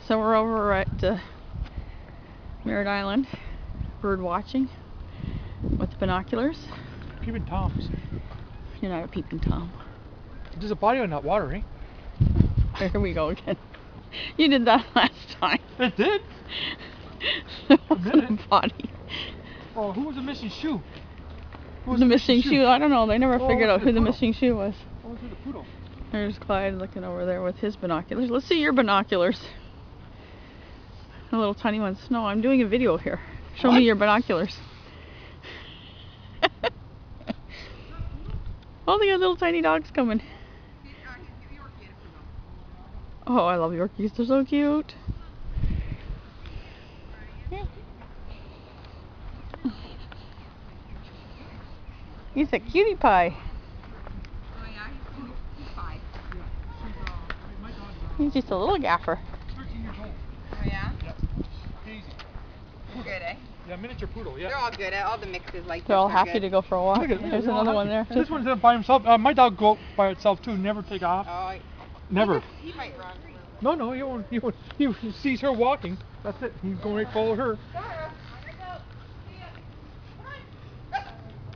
So we're over at Merritt Island, bird watching with the binoculars. Peeping Toms. You're not a peeping Tom. There's a body on that water, eh? Here we go again. You did that last time. It did? There wasn't a body. Oh, who was the missing shoe? Who was The missing shoe? I don't know. They never figured out who the missing shoe was. Oh, it was the poodle. There's Clyde looking over there with his binoculars. Let's see your binoculars. The little tiny ones. No, I'm doing a video here. Show me your binoculars. Oh, they got little tiny dogs coming. Oh, I love Yorkies. They're so cute. He's a cutie pie. He's just a little gaffer. 13 years old. Oh yeah? Yep. Easy. Good, eh? Yeah, miniature poodle, yeah. They're all good, all the mixes like They're all this are happy good. to go for a walk. There's another one there. This one's by himself. My dog go by itself too. Never take off. Oh, Never. he might run. No, he won't. He sees her walking. That's it. He's going right to follow her.